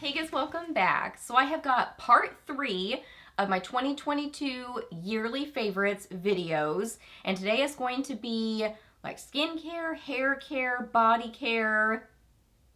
Hey guys, welcome back. So I have got part 3 of my 2022 yearly favorites videos, and today is going to be like skincare, hair care, body care,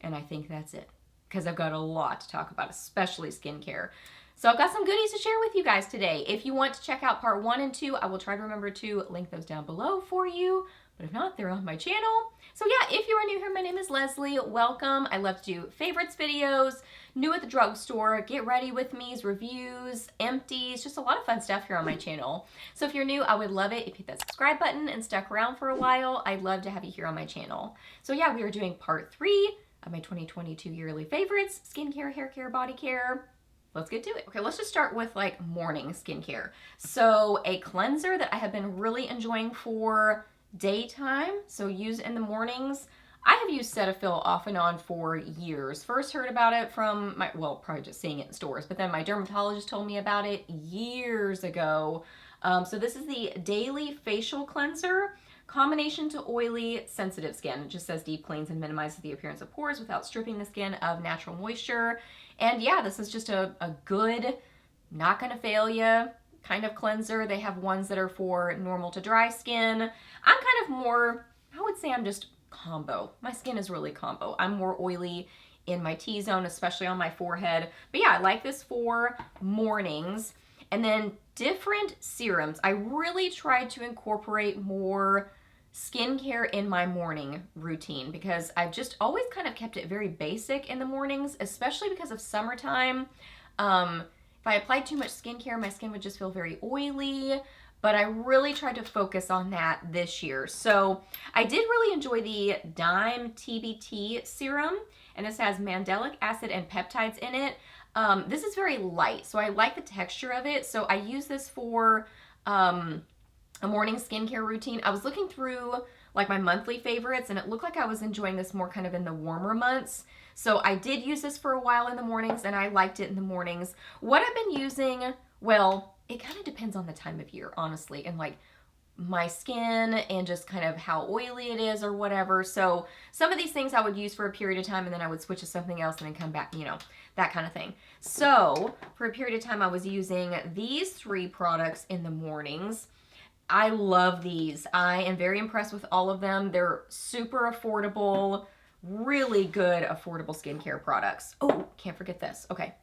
and I think that's it because I've got a lot to talk about, especially skincare. So I've got some goodies to share with you guys today. If you want to check out part 1 and 2, I will try to remember to link those down below for you. But if not, they're on my channel. So yeah, if you are new here, my name is Leslie. Welcome. I love to do favorites videos, new at the drugstore, get ready with me's, reviews, empties, just a lot of fun stuff here on my channel. So if you're new, I would love it if you hit that subscribe button and stuck around for a while. I'd love to have you here on my channel. So yeah, we are doing part 3 of my 2022 yearly favorites, skincare, hair care, body care. Let's get to it. Okay, let's just start with like morning skincare. So a cleanser that I have been really enjoying for daytime, so use in the mornings. I have used Cetaphil off and on for years. First heard about it from my, well, probably just seeing it in stores, but then my dermatologist told me about it years ago. So this is the Daily Facial Cleanser, combination to oily, sensitive skin. It just says deep cleans and minimizes the appearance of pores without stripping the skin of natural moisture. And yeah, this is just a good, not gonna fail you kind of cleanser. They have ones that are for normal to dry skin. I'm kind of more, I would say I'm just combo. My skin is really combo. I'm more oily in my T-zone, especially on my forehead. But yeah, I like this for mornings. And then different serums. I really tried to incorporate more skincare in my morning routine because I've just always kind of kept it very basic in the mornings, especially because of summertime. If I applied too much skincare, my skin would just feel very oily, but I really tried to focus on that this year. So I did really enjoy the Dime TBT serum, and this has mandelic acid and peptides in it. This is very light, so I like the texture of it. So I use this for a morning skincare routine. I was looking through like my monthly favorites, and it looked like I was enjoying this more kind of in the warmer months. So I did use this for a while in the mornings, and I liked it in the mornings. What I've been using, well, it kind of depends on the time of year, honestly, and like my skin and just kind of how oily it is or whatever. So some of these things I would use for a period of time, and then I would switch to something else and then come back, you know, that kind of thing. So for a period of time, I was using these 3 products in the mornings. I love these. I am very impressed with all of them. They're super affordable, really good affordable skincare products. Oh, can't forget this. Okay,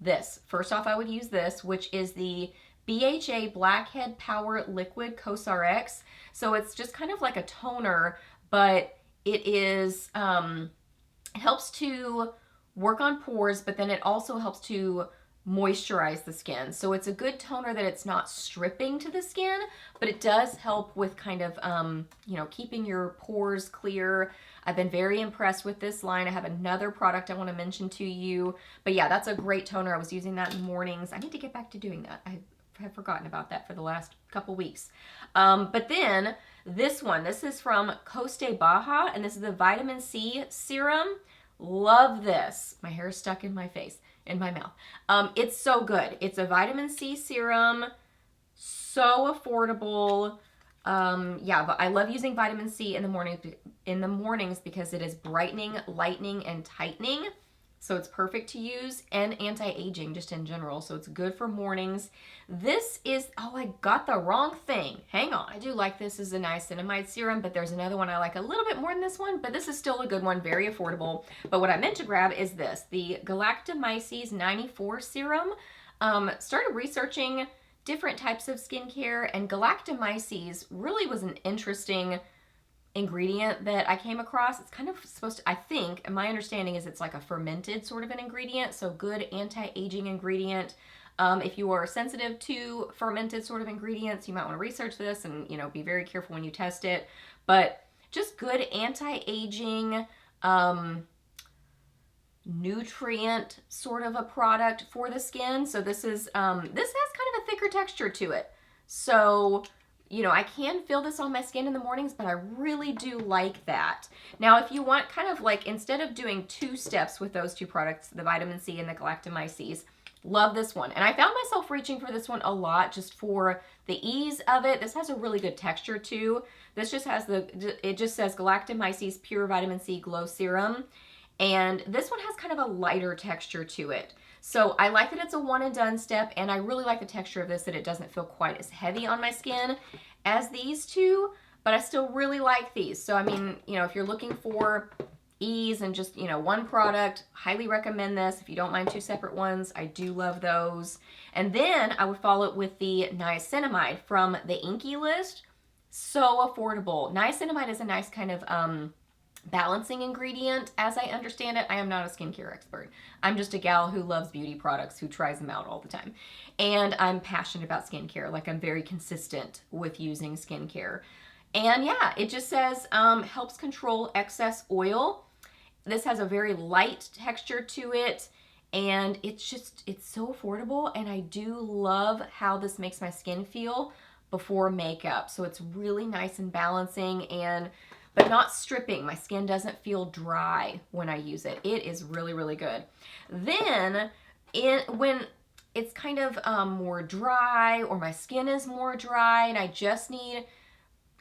this. First off, I would use this, which is the BHA Blackhead Power Liquid CosRX. So it's just kind of like a toner, but it is helps to work on pores, but then it also helps to moisturize the skin. So it's a good toner that it's not stripping to the skin, but it does help with kind of, you know, keeping your pores clear. I've been very impressed with this line. I have another product I want to mention to you, but yeah, that's a great toner. I was using that in the mornings. I need to get back to doing that. I have forgotten about that for the last couple weeks. But then this one, this is from Coste Baja, and this is the Vitamin C Serum. Love this. My hair is stuck in my face, in my mouth. It's so good. It's a vitamin C serum, so affordable. Yeah, but I love using vitamin C in the mornings because it is brightening, lightening, and tightening. So it's perfect to use, and anti-aging just in general. So it's good for mornings. This is, oh, I got the wrong thing. Hang on. I do like this as a niacinamide serum, but there's another one I like a little bit more than this one, but this is still a good one, very affordable. But what I meant to grab is this, the Galactomyces 94 serum. Started researching different types of skincare, and Galactomyces really was an interesting ingredient that I came across. It's kind of supposed to, I think, and my understanding is it's like a fermented sort of an ingredient, so good anti-aging ingredient. If you are sensitive to fermented sort of ingredients, you might want to research this and, you know, be very careful when you test it. But just good anti-aging, nutrient sort of a product for the skin. So this is, this has kind of a thicker texture to it. So, you know, I can feel this on my skin in the mornings, but I really do like that. Now, if you want kind of like, instead of doing 2 steps with those 2 products, the vitamin C and the Galactomyces, love this one. And I found myself reaching for this one a lot just for the ease of it. This has a really good texture too. This just has it just says Galactomyces Pure Vitamin C Glow Serum. And this one has kind of a lighter texture to it. So I like that it's a one and done step, and I really like the texture of this, that it doesn't feel quite as heavy on my skin as these two, but I still really like these. So I mean, you know, if you're looking for ease and just, you know, one product, highly recommend this. If you don't mind two separate ones, I do love those. And then I would follow it with the niacinamide from the Inky list. So affordable. Niacinamide is a nice kind of balancing ingredient, as I understand it. I am not a skincare expert. I'm just a gal who loves beauty products, who tries them out all the time. And I'm passionate about skincare. Like, I'm very consistent with using skincare. And yeah, it just says helps control excess oil. This has a very light texture to it, and it's so affordable, and I do love how this makes my skin feel before makeup. So it's really nice and balancing, but not stripping. My skin doesn't feel dry when I use it. It is really, really good. Then when it's kind of more dry, or my skin is more dry and I just need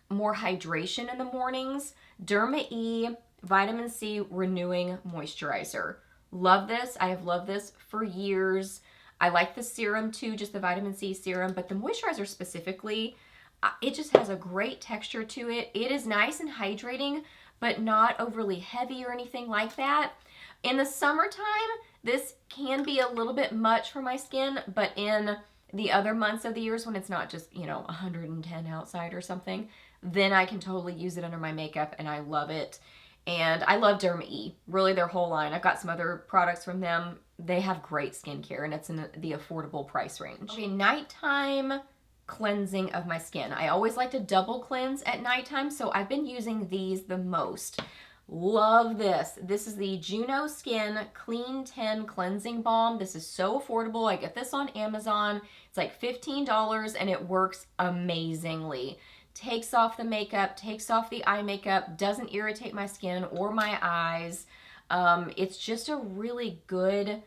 more hydration in the mornings, Derma E Vitamin C Renewing Moisturizer. Love this. I have loved this for years. I like the serum too, just the vitamin C serum, but the moisturizer specifically, it just has a great texture to it. It is nice and hydrating, but not overly heavy or anything like that. In the summertime, this can be a little bit much for my skin, but in the other months of the years when it's not just, you know, 110 outside or something, then I can totally use it under my makeup, and I love it. And I love Derma E, really their whole line. I've got some other products from them. They have great skincare, and it's in the affordable price range. Okay, nighttime cleansing of my skin. I always like to double cleanse at nighttime, so I've been using these the most. Love this. This is the Juno Skin Clean 10 Cleansing Balm. This is so affordable. I get this on Amazon. It's like $15, and it works amazingly. Takes off the makeup, takes off the eye makeup, doesn't irritate my skin or my eyes. It's just a really good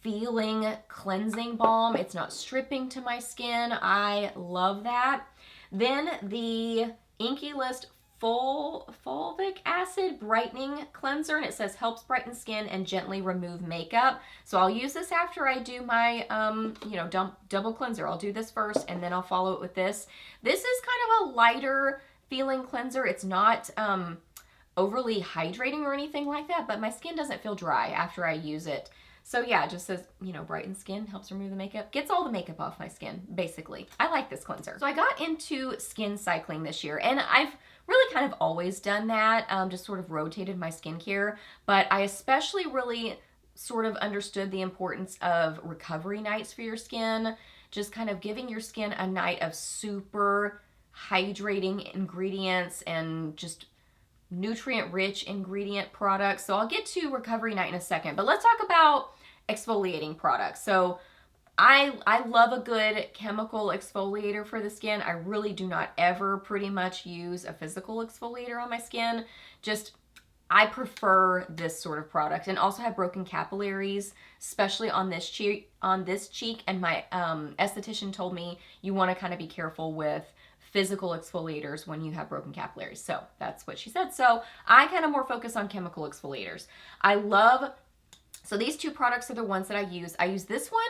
feeling cleansing balm. It's not stripping to my skin. I love that. Then the Inky List Fulvic Acid Brightening Cleanser, and it says helps brighten skin and gently remove makeup. So I'll use this after I do my, you know, double cleanser. I'll do this first, and then I'll follow it with this. This is kind of a lighter feeling cleanser. It's not overly hydrating or anything like that, but my skin doesn't feel dry after I use it. So yeah, it just says, you know, brighten skin, helps remove the makeup, gets all the makeup off my skin, basically. I like this cleanser. So I got into skin cycling this year, and I've really kind of always done that, just sort of rotated my skincare, but I especially really sort of understood the importance of recovery nights for your skin, just kind of giving your skin a night of super hydrating ingredients and just nutrient-rich ingredient products. So I'll get to recovery night in a second, but let's talk about exfoliating products. So I love a good chemical exfoliator for the skin. I really do not ever pretty much use a physical exfoliator on my skin. Just, I prefer this sort of product, and also have broken capillaries, especially on this cheek, and my esthetician told me you want to kind of be careful with physical exfoliators when you have broken capillaries. So that's what she said. So I kind of more focus on chemical exfoliators. So these two products are the ones that I use. I use this one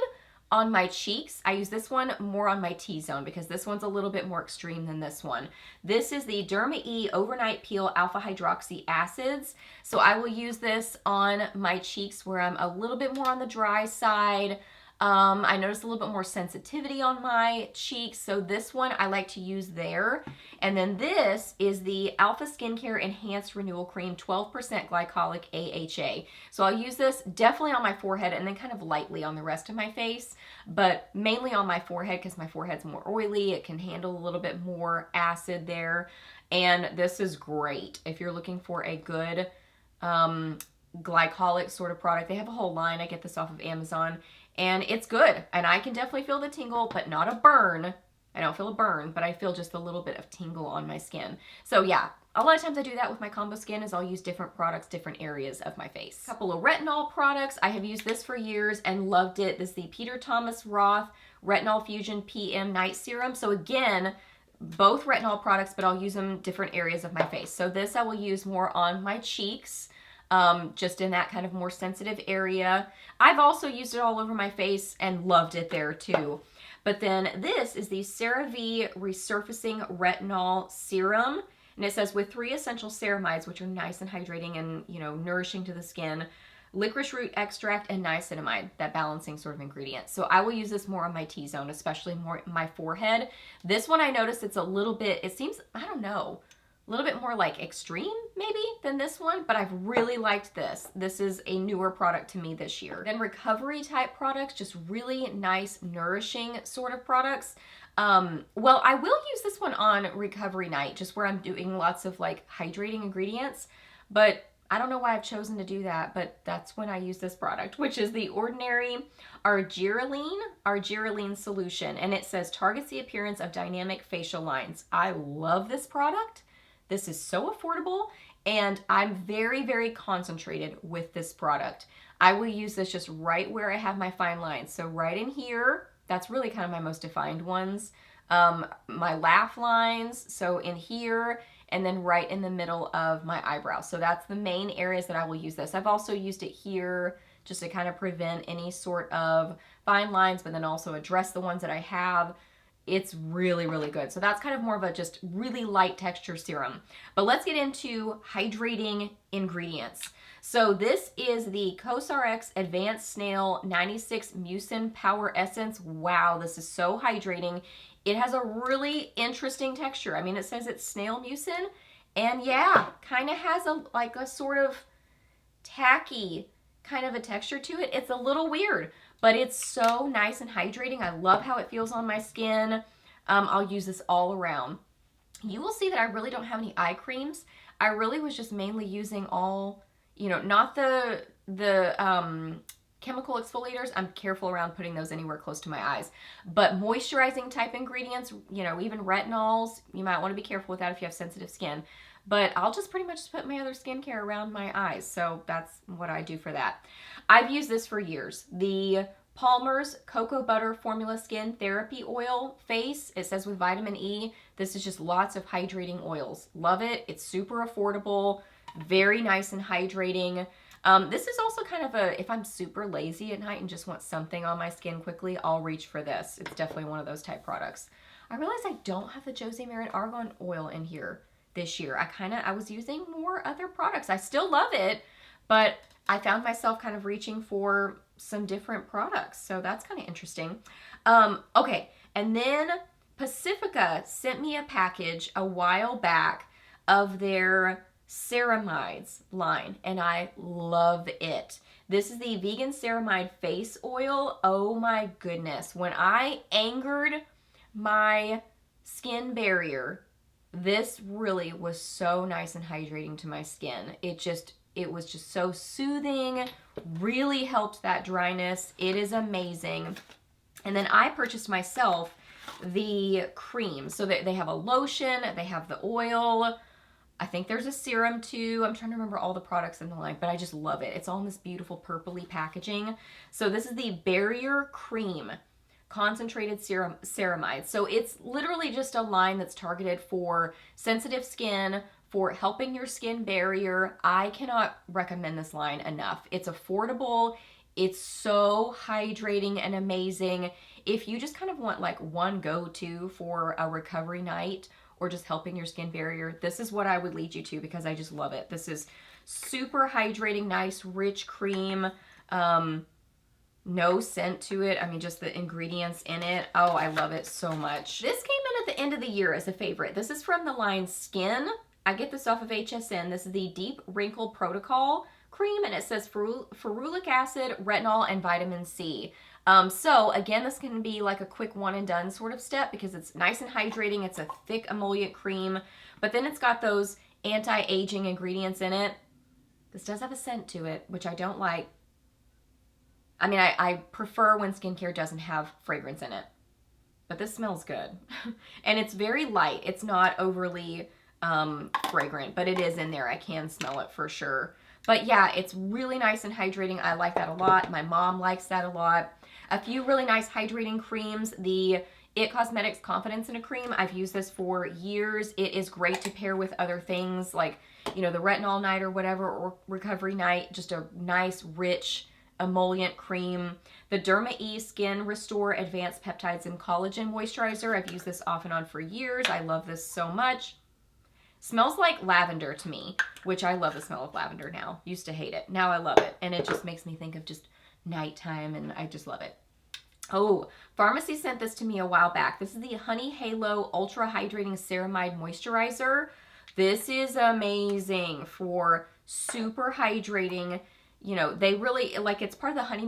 on my cheeks. I use this one more on my T-zone because this one's a little bit more extreme than this one. This is the Derma E Overnight Peel Alpha Hydroxy Acids. So I will use this on my cheeks where I'm a little bit more on the dry side. I notice a little bit more sensitivity on my cheeks, so this one I like to use there. And then this is the Alpha Skincare Enhanced Renewal Cream 12% Glycolic AHA. So I'll use this definitely on my forehead and then kind of lightly on the rest of my face, but mainly on my forehead because my forehead's more oily. It can handle a little bit more acid there. And this is great if you're looking for a good glycolic sort of product. They have a whole line. I get this off of Amazon. And it's good, and I can definitely feel the tingle, but not a burn. I don't feel a burn, but I feel just a little bit of tingle on my skin. So yeah, a lot of times I do that with my combo skin is I'll use different products, different areas of my face. A couple of retinol products. I have used this for years and loved it. This is the Peter Thomas Roth Retinol Fusion PM Night Serum. So again, both retinol products, but I'll use them different areas of my face. So this I will use more on my cheeks. just in that kind of more sensitive area. I've also used it all over my face and loved it there too. But then this is the CeraVe Resurfacing Retinol Serum. And it says with 3 essential ceramides, which are nice and hydrating and, you know, nourishing to the skin, licorice root extract, and niacinamide, that balancing sort of ingredient. So I will use this more on my T-zone, especially more my forehead. This one I noticed it's a little bit, it seems, I don't know, a little bit more like extreme maybe than this one, but I've really liked this. This is a newer product to me this year. Then recovery type products, just really nice, nourishing sort of products. Well, I will use this one on recovery night, just where I'm doing lots of like hydrating ingredients, but I don't know why I've chosen to do that, but that's when I use this product, which is the Ordinary Argireline Solution. And it says targets the appearance of dynamic facial lines. I love this product. This is so affordable, and I'm very, very concentrated with this product. I will use this just right where I have my fine lines. So right in here, that's really kind of my most defined ones. My laugh lines, so in here, and then right in the middle of my eyebrows. So that's the main areas that I will use this. I've also used it here just to kind of prevent any sort of fine lines, but then also address the ones that I have. It's really, really good. So that's kind of more of a just really light texture serum. But let's get into hydrating ingredients. So this is the CosRx Advanced Snail 96 Mucin Power Essence. Wow, this is so hydrating. It has a really interesting texture. I mean, it says it's snail mucin, and yeah, kind of has like a sort of tacky kind of a texture to it. It's a little weird, but it's so nice and hydrating. I love how it feels on my skin. I'll use this all around. You will see that I really don't have any eye creams. I really was just mainly using all, you know, not the chemical exfoliators. I'm careful around putting those anywhere close to my eyes. But moisturizing type ingredients, you know, even retinols, you might want to be careful with that if you have sensitive skin. But I'll just pretty much put my other skincare around my eyes. So that's what I do for that. I've used this for years. The Palmer's Cocoa Butter Formula Skin Therapy Oil Face. It says with vitamin E. This is just lots of hydrating oils. Love it. It's super affordable. Very nice and hydrating. This is also kind of a, if I'm super lazy at night and just want something on my skin quickly, I'll reach for this. It's definitely one of those type products. I realize I don't have the Josie Maran Argan Oil in here this year. I was using more other products. I still love it, but I found myself kind of reaching for some different products. So that's kind of interesting. Okay, and then Pacifica sent me a package a while back of their ceramides line, and I love it. This is the Vegan Ceramide Face Oil. Oh my goodness. When I angered my skin barrier, this really was so nice and hydrating to my skin. It was just so soothing, really helped that dryness. It is amazing. And then I purchased myself the cream. So they have a lotion, they have the oil, I think there's a serum too. I'm trying to remember all the products in the line, but I just love it. It's all in this beautiful purpley packaging. So this is the Barrier Cream Concentrated Ceramide. So it's literally just a line that's targeted for sensitive skin, for helping your skin barrier. I cannot recommend this line enough. It's affordable. It's so hydrating and amazing. If you just kind of want like one go-to for a recovery night or just helping your skin barrier, this is what I would lead you to because I just love it. This is super hydrating, nice, rich cream. No scent to it. I mean, just the ingredients in it. Oh, I love it so much. This came in at the end of the year as a favorite. This is from the line Skin. I get this off of HSN. This is the Deep Wrinkle Protocol cream, and it says ferulic acid, retinol, and vitamin C. So again, this can be like a quick one and done sort of step because it's nice and hydrating. It's a thick emollient cream, but then it's got those anti-aging ingredients in it. This does have a scent to it, which I don't like. I mean, I prefer when skincare doesn't have fragrance in it, but this smells good. And it's very light. It's not overly fragrant, but it is in there. I can smell it for sure. But yeah, it's really nice and hydrating. I like that a lot. My mom likes that a lot. A few really nice hydrating creams. The It Cosmetics Confidence in a Cream. I've used this for years. It is great to pair with other things like, you know, the retinol night or whatever, or recovery night. Just a nice, rich emollient cream. The Derma E Skin Restore Advanced Peptides and Collagen Moisturizer. I've used this off and on for years. I love this so much. Smells like lavender to me, which I love the smell of lavender now. Used to hate it. Now I love it. And it just makes me think of just nighttime, and I just love it. Oh, Pharmacy sent this to me a while back. This is the Honey Halo Ultra Hydrating Ceramide Moisturizer. This is amazing for super hydrating. You know, they really, like, it's part of the honey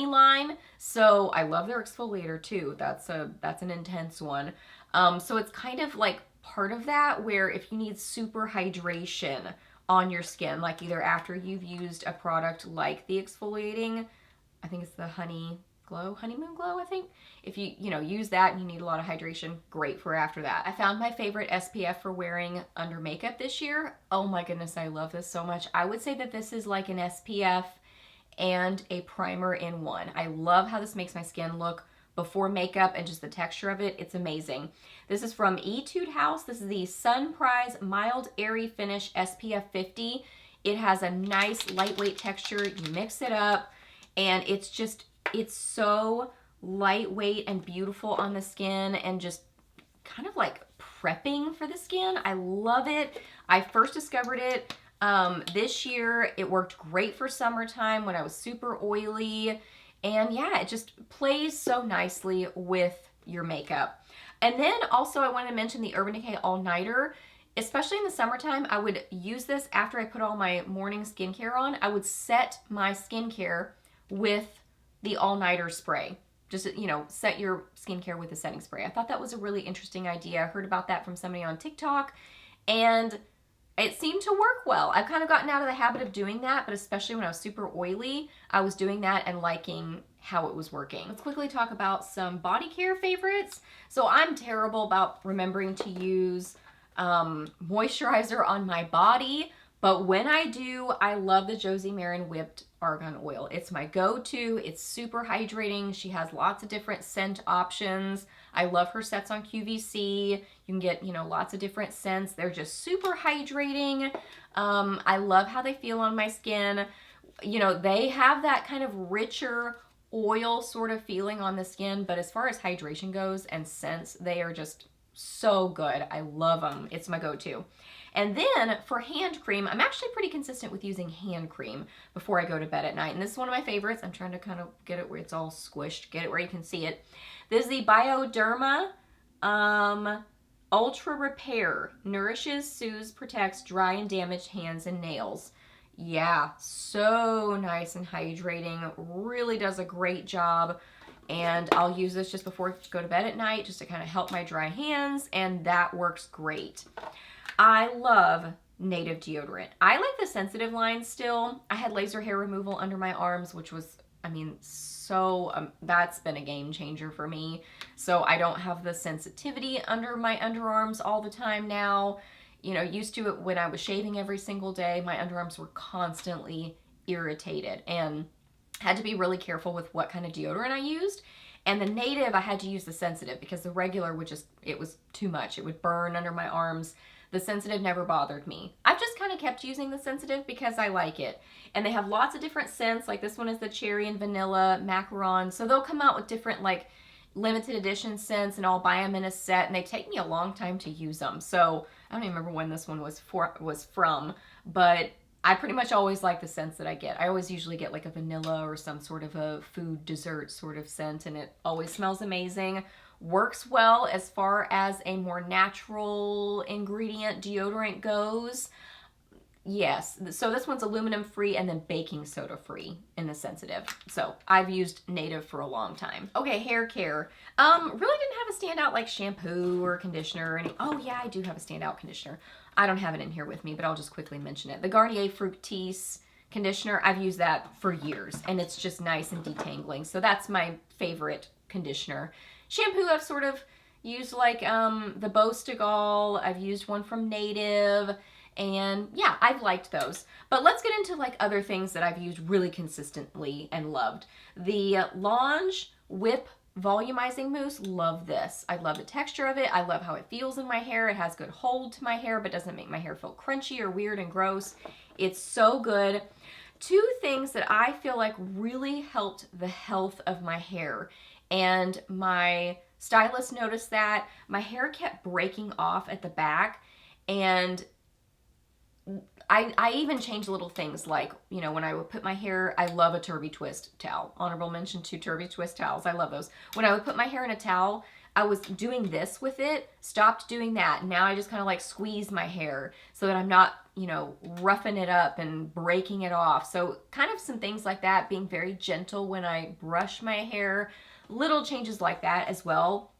line. So I love their exfoliator too. That's an intense one. So it's kind of like part of that, where if you need super hydration on your skin, like either after you've used a product like the exfoliating, I think it's the Honeymoon Glow, I think. If you use that and you need a lot of hydration, great for after that. I found my favorite SPF for wearing under makeup this year. Oh my goodness, I love this so much. I would say that this is like an SPF and a primer in one. I love how this makes my skin look before makeup and just the texture of it. It's amazing. This is from Etude House. This is the Sunprise Mild Airy Finish SPF 50. It has a nice lightweight texture. You mix it up and it's so lightweight and beautiful on the skin and just kind of like prepping for the skin. I love it. I first discovered it this year. It worked great for summertime when I was super oily. And yeah, it just plays so nicely with your makeup. And then also I wanted to mention the Urban Decay All Nighter. Especially in the summertime, I would use this after I put all my morning skincare on. I would set my skincare with the All Nighter spray. Just, set your skincare with the setting spray. I thought that was a really interesting idea. I heard about that from somebody on TikTok, and it seemed to work well. I've kind of gotten out of the habit of doing that, but especially when I was super oily, I was doing that and liking how it was working. Let's quickly talk about some Bodycare favorites. So I'm terrible about remembering to use moisturizer on my body, but when I do, I love the Josie Maran Whipped Argan Oil. It's my go-to. It's super hydrating. She has lots of different scent options. I love her sets on QVC. You can get, lots of different scents. They're just super hydrating. I love how they feel on my skin. They have that kind of richer oil sort of feeling on the skin, but as far as hydration goes and scents, they are just so good. I love them. It's my go-to. And then for hand cream, I'm actually pretty consistent with using hand cream before I go to bed at night. And this is one of my favorites. I'm trying to kind of get it where it's all squished, get it where you can see it. This is the Bioderma Ultra Repair. Nourishes, soothes, protects dry and damaged hands and nails. Yeah, so nice and hydrating. Really does a great job. And I'll use this just before I go to bed at night just to kind of help my dry hands, and that works great. I love Native deodorant. I like the sensitive line still. I had laser hair removal under my arms, which was, that's been a game changer for me. So I don't have the sensitivity under my underarms all the time now. Used to it when I was shaving every single day, my underarms were constantly irritated and had to be really careful with what kind of deodorant I used. And the Native, I had to use the sensitive because the regular it was too much. It would burn under my arms. The sensitive never bothered me. I've just kind of kept using the sensitive because I like it. And they have lots of different scents. Like this one is the cherry and vanilla macaron. So they'll come out with different like limited edition scents, and I'll buy them in a set, and they take me a long time to use them. So I don't even remember when this one was from, but I pretty much always like the scents that I get. I always usually get like a vanilla or some sort of a food dessert sort of scent, and it always smells amazing. Works well as far as a more natural ingredient deodorant goes. Yes, so this one's aluminum free and then baking soda free in the sensitive. So I've used Native for a long time. Okay, hair care. Really didn't have a standout like shampoo or conditioner or any. Oh yeah, I do have a standout conditioner. I don't have it in here with me, but I'll just quickly mention it. The Garnier Fructis conditioner, I've used that for years, and it's just nice and detangling. So that's my favorite conditioner. Shampoo, I've sort of used like the Bostigal. I've used one from Native, and yeah, I've liked those. But let's get into like other things that I've used really consistently and loved. The Lange Whip volumizing mousse, love this. I love the texture of it. I love how it feels in my hair. It has good hold to my hair, but doesn't make my hair feel crunchy or weird and gross. It's so good. Two things that I feel like really helped the health of my hair, and my stylist noticed that my hair kept breaking off at the back, and I even changed little things like, you know, when I would put my hair, I love a Turby Twist towel. Honorable mention to Turby Twist towels. I love those. When I would put my hair in a towel, I was doing this with it, stopped doing that. Now I just kind of like squeeze my hair so that I'm not, you know, roughing it up and breaking it off. So kind of some things like that, being very gentle when I brush my hair, little changes like that as well.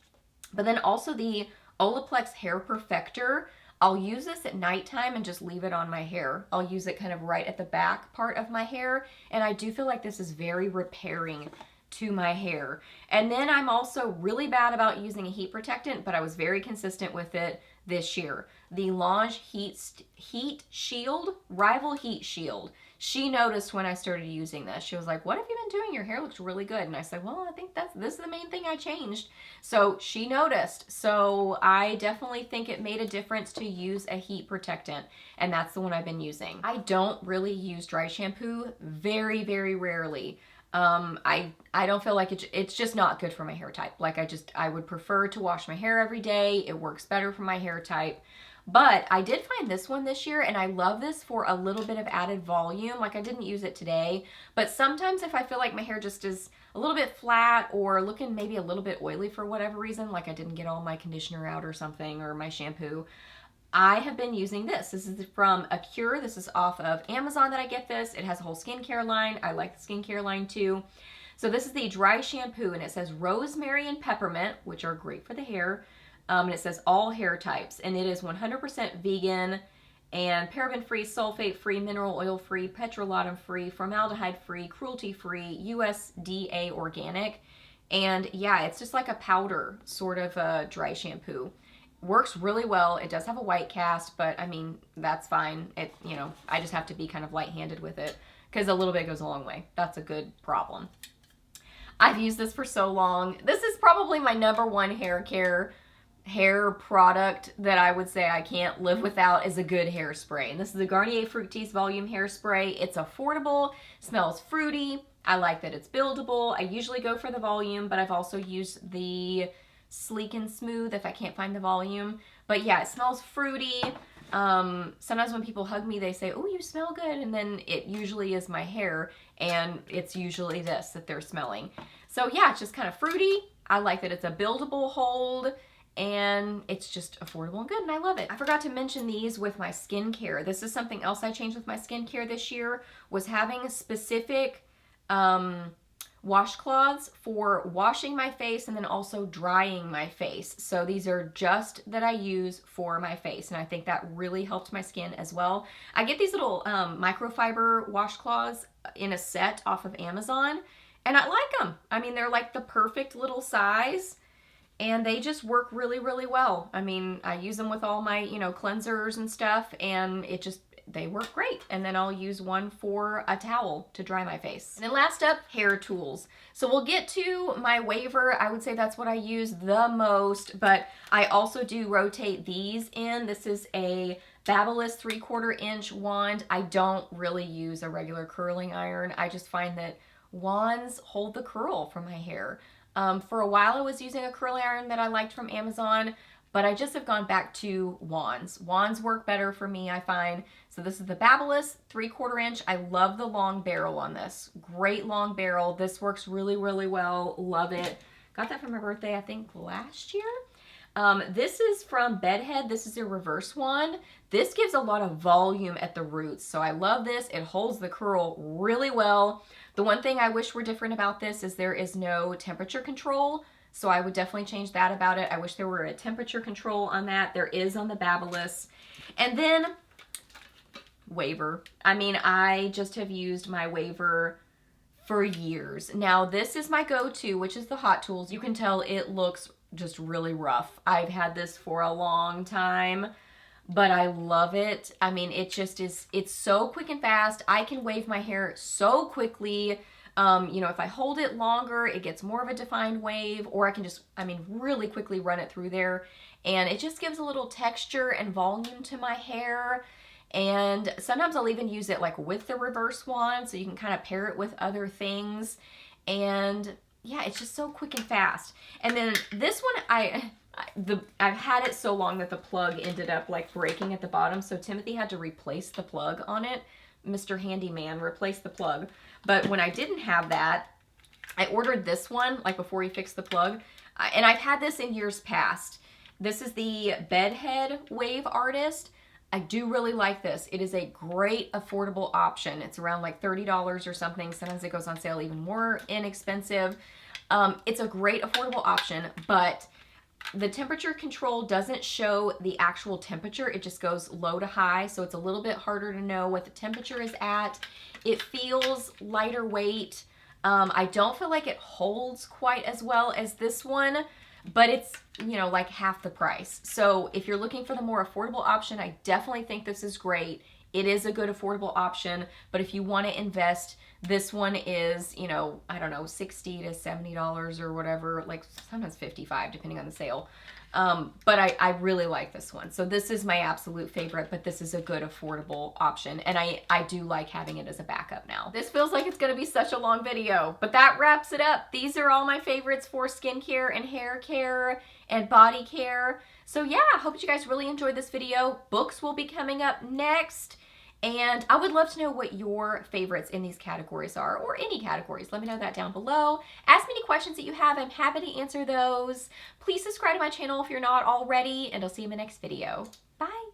But then also the Olaplex Hair Perfector. I'll use this at nighttime and just leave it on my hair. I'll use it kind of right at the back part of my hair, and I do feel like this is very repairing to my hair. And then I'm also really bad about using a heat protectant, but I was very consistent with it this year. The Lange Heat Shield, Rival Heat Shield. She noticed when I started using this. She was like, what have you been doing? Your hair looks really good. And I said, well, I think this is the main thing I changed. So she noticed. So I definitely think it made a difference to use a heat protectant. And that's the one I've been using. I don't really use dry shampoo, very, very rarely. I don't feel like it's just not good for my hair type. Like I would prefer to wash my hair every day. It works better for my hair type. But I did find this one this year, and I love this for a little bit of added volume. Like I didn't use it today, but sometimes if I feel like my hair just is a little bit flat or looking maybe a little bit oily for whatever reason, like I didn't get all my conditioner out or something, or my shampoo, I have been using this. This is from Acure. This is off of Amazon that I get this. It has a whole skincare line. I like the skincare line too. So this is the dry shampoo, and it says rosemary and peppermint, which are great for the hair. And it says all hair types, and it is 100% vegan and paraben-free, sulfate-free, mineral oil-free, petrolatum-free, formaldehyde-free, cruelty-free, USDA organic. And yeah, it's just like a powder sort of a dry shampoo. Works really well. It does have a white cast, but I mean, that's fine. It, you know, I just have to be kind of light-handed with it because a little bit goes a long way. That's a good problem. I've used this for so long. This is probably my #1 hair product that I would say I can't live without, is a good hairspray. And this is the Garnier Fructis Volume Hairspray. It's affordable, smells fruity. I like that it's buildable. I usually go for the volume, but I've also used the Sleek and Smooth if I can't find the volume. But yeah, it smells fruity. Sometimes when people hug me, they say, oh, you smell good. And then it usually is my hair, and it's usually this that they're smelling. So yeah, it's just kind of fruity. I like that it's a buildable hold, and it's just affordable and good, and I love it. I forgot to mention these with my skincare. This is something else I changed with my skincare this year, was having specific washcloths for washing my face and then also drying my face. So these are just that I use for my face, and I think that really helped my skin as well. I get these little microfiber washcloths in a set off of Amazon, and I like them. I mean, they're like the perfect little size, and they just work really, really well. I mean, I use them with all my, you know, cleansers and stuff, and they work great. And then I'll use one for a towel to dry my face. And then last up, hair tools. So we'll get to my waver. I would say that's what I use the most, but I also do rotate these in. This is a Babyliss 3/4 inch wand. I don't really use a regular curling iron. I just find that wands hold the curl for my hair. For a while I was using a curling iron that I liked from Amazon, but I just have gone back to wands. Wands work better for me, I find. So this is the Babyliss 3/4 inch. I love the long barrel on this. Great long barrel. This works really, really well. Love it. Got that for my birthday, I think, last year. This is from BedHead. This is a reverse one. This gives a lot of volume at the roots, so I love this. It holds the curl really well. The one thing I wish were different about this is there is no temperature control, so I would definitely change that about it. I wish there were a temperature control on that. There is on the Babyliss. And then waver. I mean, I just have used my waver for years. Now, this is my go-to, which is the Hot Tools. You can tell it looks just really rough. I've had this for a long time, but I love it. I mean, it just is, it's so quick and fast. I can wave my hair so quickly. You know, if I hold it longer, it gets more of a defined wave, or I can just, I mean, really quickly run it through there. And it just gives a little texture and volume to my hair. And sometimes I'll even use it like with the reverse wand, so you can kind of pair it with other things. And yeah, it's just so quick and fast. And then this one, I've had it so long that the plug ended up like breaking at the bottom, so Timothy had to replace the plug on it. Mr. Handyman replaced the plug. But when I didn't have that, I ordered this one like before he fixed the plug. And I've had this in years past. This is the BedHead Wave Artist. I do really like this. It is a great affordable option. It's around like $30 or something. Sometimes it goes on sale even more inexpensive. It's a great affordable option, but the temperature control doesn't show the actual temperature. It just goes low to high, so it's a little bit harder to know what the temperature is at. It feels lighter weight. I don't feel like it holds quite as well as this one, but it's, you know, like half the price. So if you're looking for the more affordable option, I definitely think this is great. It is a good affordable option, but if you want to invest, this one is, you know, I don't know, $60 to $70 or whatever, like sometimes $55 depending on the sale. But I really like this one. So this is my absolute favorite, but this is a good affordable option. And I do like having it as a backup now. This feels like it's gonna be such a long video, but that wraps it up. These are all my favorites for skincare and hair care and body care. So yeah, I hope you guys really enjoyed this video. Books will be coming up next. And I would love to know what your favorites in these categories are, or any categories. Let me know that down below. Ask me any questions that you have. I'm happy to answer those. Please subscribe to my channel if you're not already, and I'll see you in my next video. Bye.